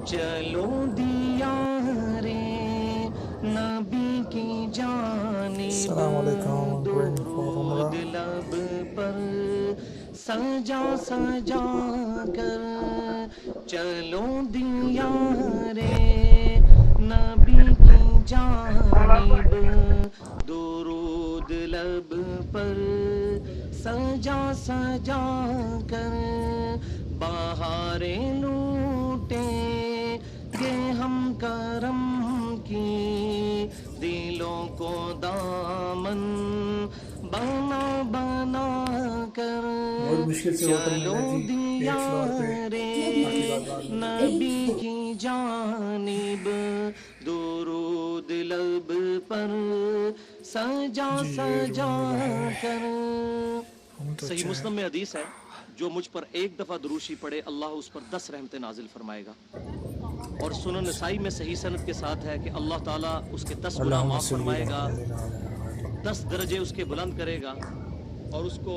چلو دیا رے نبی کی جانب درود لب پر سجا سجا کر، چلو دیا رے نبی کی جانب درود لب پر سجا سجا کر، بہاریں لوٹیں گے ہم کرم کی، دلوں کو دامن بنا بنا کر، چلو دیا رے نبی کی جانب درود لب پر سجا سجا کر۔ صحیح مسلم میں حدیث ہے، جو مجھ پر ایک دفعہ دروشی پڑھے اللہ اس پر 10 رحمتیں نازل فرمائے گا، اور سنن نسائی میں صحیح سند کے ساتھ ہے کہ اللہ تعالیٰ اس کے 10 گناہ معاف فرمائے گا، 10 درجے اس کے بلند کرے گا، اور اس کو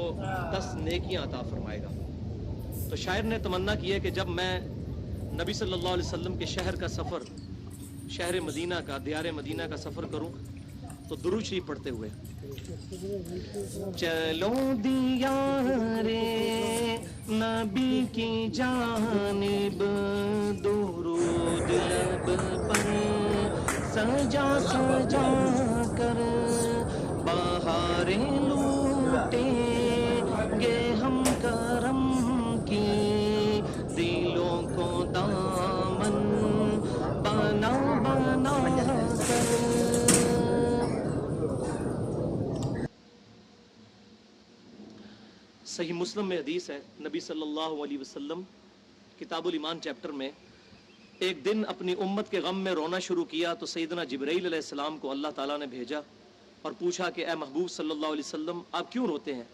10 نیکیاں عطا فرمائے گا۔ تو شاعر نے تمنا کی ہے کہ جب میں نبی صلی اللہ علیہ وسلم کے شہر کا سفر، شہر مدینہ کا، دیار مدینہ کا سفر کروں تو درود شریف پڑھتے ہوئے، چلو دیا رے نبی کی جانب درود لب پر سجا سجا کر، بہاریں لوٹیں گے ہم کرم کی، دلوں کو دامن بنا بنا کر۔ صحیح مسلم میں حدیث ہے، نبی صلی اللہ علیہ وسلم کتاب الایمان چیپٹر میں ایک دن اپنی امت کے غم میں رونا شروع کیا تو سیدنا جبرائیل علیہ السلام کو اللہ تعالیٰ نے بھیجا اور پوچھا کہ اے محبوب صلی اللہ علیہ وسلم آپ کیوں روتے ہیں؟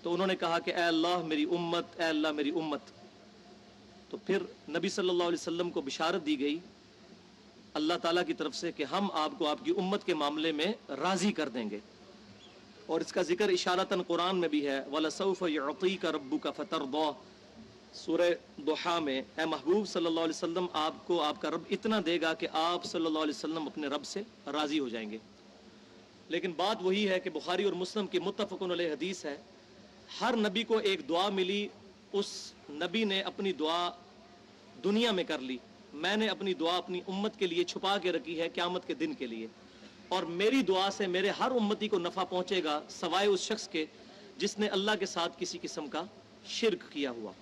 تو انہوں نے کہا کہ اے اللہ میری امت، اے اللہ میری امت۔ تو پھر نبی صلی اللہ علیہ وسلم کو بشارت دی گئی اللہ تعالیٰ کی طرف سے کہ ہم آپ کو آپ کی امت کے معاملے میں راضی کر دیں گے، اور اس کا ذکر اشارتاً قرآن میں بھی ہے، وَلَسَوْفَ يُعْطِيكَ رَبُّكَ فَتَرْضَىٰ، سورہ ضحیٰ میں، اے محبوب صلی اللہ علیہ وسلم آپ کو آپ کا رب اتنا دے گا کہ آپ صلی اللہ علیہ وسلم اپنے رب سے راضی ہو جائیں گے۔ لیکن بات وہی ہے کہ بخاری اور مسلم کی متفقن علیہ حدیث ہے، ہر نبی کو ایک دعا ملی، اس نبی نے اپنی دعا دنیا میں کر لی، میں نے اپنی دعا اپنی امت کے لیے چھپا کے رکھی ہے قیامت کے دن کے لیے، اور میری دعا سے میرے ہر امتی کو نفع پہنچے گا سوائے اس شخص کے جس نے اللہ کے ساتھ کسی قسم کا شرک کیا ہوا۔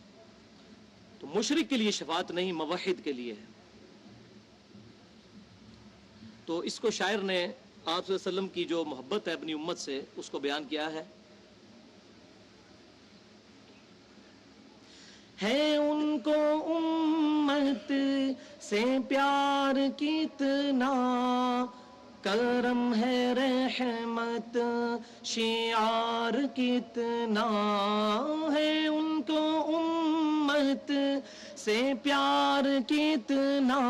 تو مشرک کے لیے شفاعت نہیں، موحد کے لیے ہے۔ تو اس کو شاعر نے آپ صلی اللہ علیہ وسلم کی جو محبت ہے اپنی امت سے اس کو بیان کیا ہے ان کو امت سے پیار کتنا، کرم ہے رحمت شعار کتنا، ہے ان کو امت سے پیار کتنا،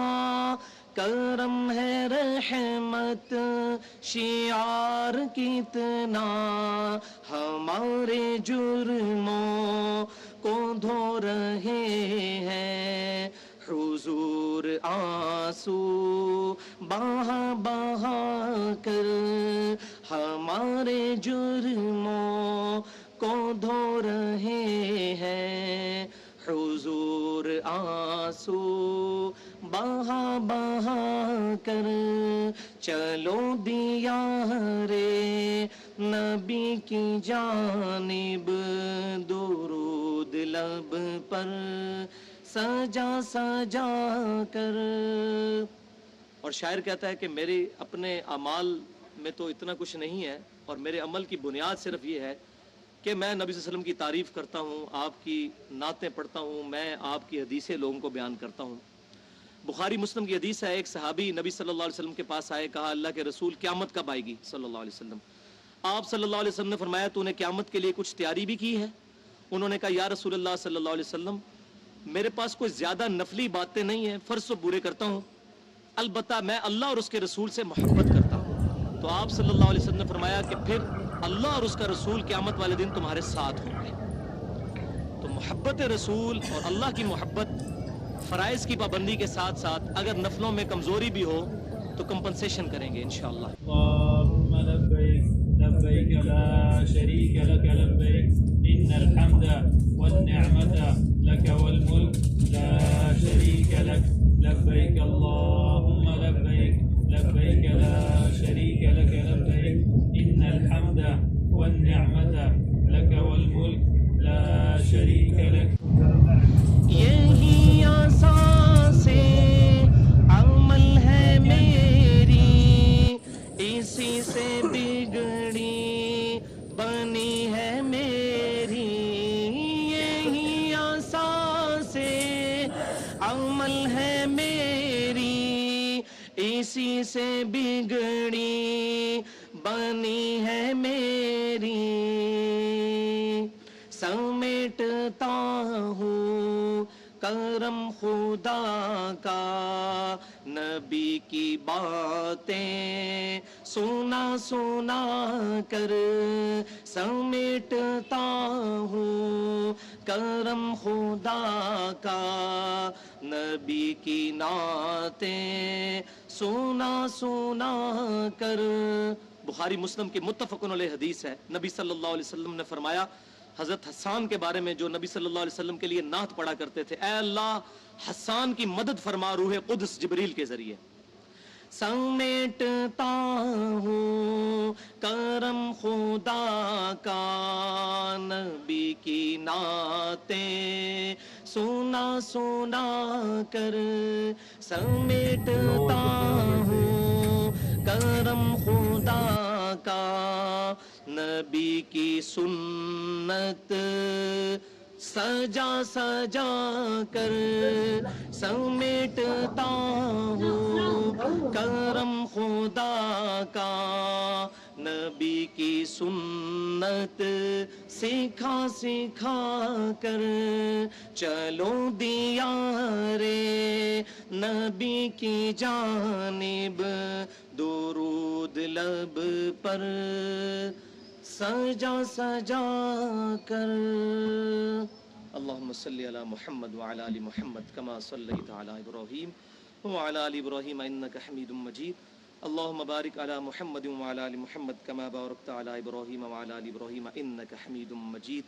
کرم ہے رحمت شعار کتنا، ہمارے جرموں کو دھو رہے ہیں حضور آنسو بہا بہا کر، ہمارے جرموں کو دھو رہے ہیں حضور آنسو بہا بہا کر، چلو دیا رے نبی کی جانب درود لب پر سجا سجا کر۔ اور شاعر کہتا ہے کہ میرے اپنے اعمال میں تو اتنا کچھ نہیں ہے، اور میرے عمل کی بنیاد صرف یہ ہے کہ میں نبی صلی اللہ علیہ وسلم کی تعریف کرتا ہوں، آپ کی نعتیں پڑھتا ہوں، میں آپ کی حدیثیں لوگوں کو بیان کرتا ہوں۔ بخاری مسلم کی حدیث ہے، ایک صحابی نبی صلی اللہ علیہ وسلم کے پاس آئے، کہا اللہ کے رسول قیامت کب آئے گی صلی اللہ علیہ وسلم؟ آپ صلی اللہ علیہ وسلم نے فرمایا تو نے قیامت کے لیے کچھ تیاری بھی کی ہے؟ انہوں نے کہا یا رسول اللہ صلی اللہ علیہ وسلم میرے پاس کوئی زیادہ نفلی باتیں نہیں ہیں، فرض تو پورے کرتا ہوں، البتہ میں اللہ اور اس کے رسول سے محبت کرتا ہوں۔ تو آپ صلی اللہ علیہ وسلم نے فرمایا کہ پھر اللہ اور اس کا رسول قیامت والے دن تمہارے ساتھ ہوں گے۔ تو محبت رسول اور اللہ کی محبت فرائض کی پابندی کے ساتھ ساتھ اگر نفلوں میں کمزوری بھی ہو تو کمپنسیشن کریں گے انشاءاللہ. اللهم لبيك لبيك لا شريك لك لبيك إن الحمد والنعمة لك والملك لا شريك لك لبيك اللهم لبيك لبيك لا شريك لك لبيك إن الحمد والنعمة لك والملك لا شريك لك. یہی اساس عمل ہے میری، اسی سے بگڑی بنی ہے میری. یہی اساس عمل ہے میری، اسی سے بگڑی بنی ہے میری. سمیٹتا ہوں کرم خدا کا، نبی کی باتیں سنا سنا کر. سمیٹتا ہوں کرم خدا کا، نبی کی نعتیں سنا سنا کر. بخاری مسلم کے متفق علیہ حدیث ہے، نبی صلی اللہ علیہ وسلم نے فرمایا حضرت حسان کے بارے میں جو نبی صلی اللہ علیہ وسلم کے لیے نعت پڑھا کرتے تھے، اے اللہ حسان کی مدد فرما روح قدس جبریل کے ذریعے. سمیٹتا ہوں کرم خدا کا، نبی کی نعتیں سنا سنا کر. سمیٹتا ہوں کرم خدا کا، نبی کی سنت سجا سجا کر. سمیٹتا ہوں کرم خدا کا، نبی کی سنت سکھا سکھا کر. چلو دیارے نبی کی جانب، درود لب پر سجا سجا کر. اللهم صل على محمد وعلى آل محمد كما صليت على إبراهيم وعلى آل إبراهيم إنك حميد مجيد. اللهم بارك على محمد وعلى آل محمد كما باركت على إبراهيم وعلى آل إبراهيم إنك حميد مجيد.